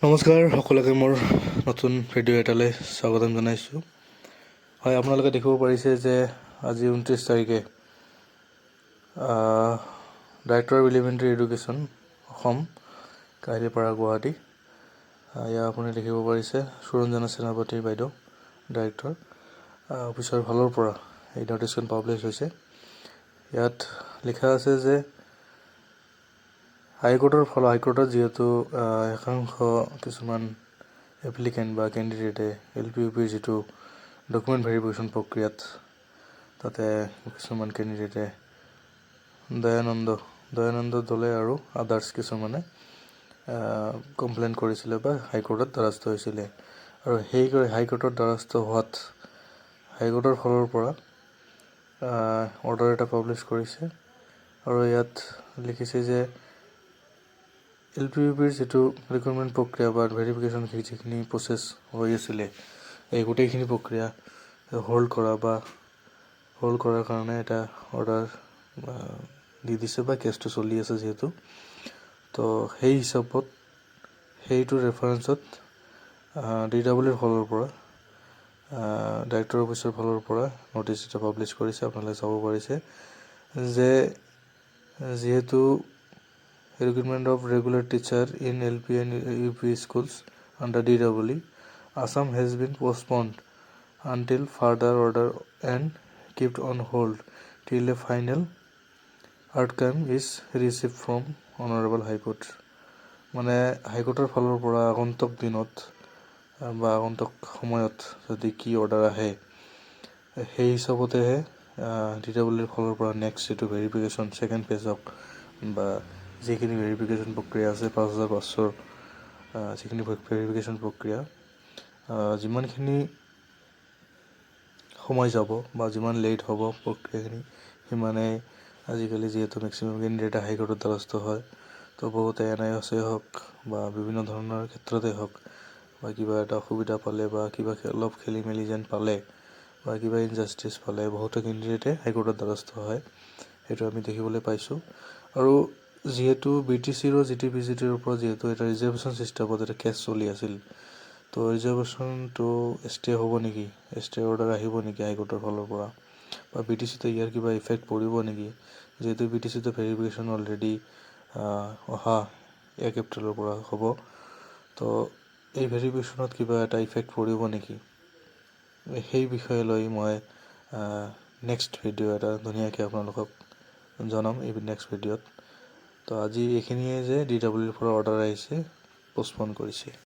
নমস্কাৰ সকলোকে মোৰ নতুন ভিডিঅ' এটালৈ স্বাগতম জনাইছোঁ। হয়, আপোনালোকে দেখিব পাৰিছে যে আজি 29 তাৰিখে director of elementary education Assam Kahilipara Guwahati, এয়া আপুনি দেখিব পাৰিছে সুৰঞ্জনা সেনাপতি বাইদেউ ডাইৰেক্টৰ অফিচৰ ফালৰ পৰা এই নটিচখন পাব্লিছ হৈছে। ইয়াত লিখা আছে যে হাইকোৰ্টত যিহেতু একাংশ কিছুমান এপ্লিকেণ্ট বা কেণ্ডিডেটে LP/UPৰ যিটো ডকুমেণ্ট ভেৰিফিকেশ্যন প্ৰক্ৰিয়াত তাতে কিছুমান কেণ্ডিডেটে দয়ানন্দ দলে আৰু আদাৰ্ছ কিছুমানে কমপ্লেইন কৰিছিলে বা হাইকোৰ্টত দ্বাৰস্থ হৈছিলে, আৰু সেই হাইকোৰ্টত দ্বাৰস্থ হোৱাত হাইকোৰ্টৰ ফালৰ পৰা অৰ্ডাৰ এটা পাব্লিছ কৰিছে। আৰু ইয়াত লিখিছে যে LP/UPৰ যিটো ৰিক্ৰুটমেণ্ট প্ৰক্ৰিয়া বা ভেৰিফিকেশ্যন যিখিনি প্ৰচেছ হৈ আছিলে, এই গোটেইখিনি প্ৰক্ৰিয়া হোল্ড কৰাৰ কাৰণে এটা অৰ্ডাৰ দি দিছে বা কেছটো চলি আছে যিহেতু। তো সেই হিচাপত সেইটো ৰেফাৰেঞ্চত DWৰ ফালৰ পৰা ডাইৰেক্টৰ অফিচৰ ফালৰ পৰা নটিচ এটা পাব্লিছ কৰিছে। আপোনালোকে চাব পাৰিছে যে যিহেতু recruitment of regular teacher in LP and UP schools under DWE, Assam has been postponed until further order and kept on hold till a final outcome is received from Honorable High Court। মানে হাইকোৰ্টৰ ফালৰ পৰা আগন্তুক দিনত বা আগন্তুক সময়ত যদি কি অৰ্ডাৰ আহে সেই হিচাপতেহে DWৰ ফালৰ পৰা নেক্সট যিটো ভেৰিফিকেশ্যন ছেকেণ্ড ফেজ হওক বা যিখিনি ভেৰিফিকেশ্যন প্ৰক্ৰিয়া আছে 5,500 যিখিনি ভেৰিফিকেশ্যন প্ৰক্ৰিয়া যিমানখিনি সময় যাব বা যিমান লেট হ'ব প্ৰক্ৰিয়াখিনি সিমানেই আজিকালি যিহেতু মেক্সিমাম কেণ্ডিডেট হাইকোৰ্টত দ্বাৰস্থ হয়। তো বহুতে NISয়ে হওক বা বিভিন্ন ধৰণৰ ক্ষেত্ৰতে হওক বা কিবা এটা অসুবিধা পালে বা কিবা অলপ খেলি মেলি যেন পালে বা কিবা ইনজাষ্টিছ পালে বহুতো কেণ্ডিডেটে হাইকোৰ্টত দ্বাৰস্থ হয়, সেইটো আমি দেখিবলৈ পাইছোঁ। আৰু যিহেতু BTCৰ GT/PGTৰ ওপৰত যিহেতু এটা ৰিজাৰ্ভেশ্যন ছিষ্টেমত এটা কেছ চলি আছিল, তো ৰিজাৰ্ভেশ্যনটো ষ্টে হ'ব নেকি, ষ্টে অৰ্ডাৰ আহিব নেকি হাইকোৰ্টৰ ফালৰ পৰা, বা BTCটো ইয়াৰ কিবা ইফেক্ট পৰিব নেকি, যিহেতু BTCটো ভেৰিফিকেশ্যন অলৰেডি অহা 1 এপ্ৰিলৰ পৰা হ'ব। তো এই ভেৰিফিকেশ্যনত কিবা এটা ইফেক্ট পৰিব নেকি, সেই বিষয়ে লৈ মই নেক্সট ভিডিঅ' এটা ধুনীয়াকৈ আপোনালোকক জনাম এই নেক্সট ভিডিঅ'ত। তো আজি এইখিনিয়ে যে DWৰ পৰা অৰ্ডাৰ আহিছে পষ্টপন কৰিছে।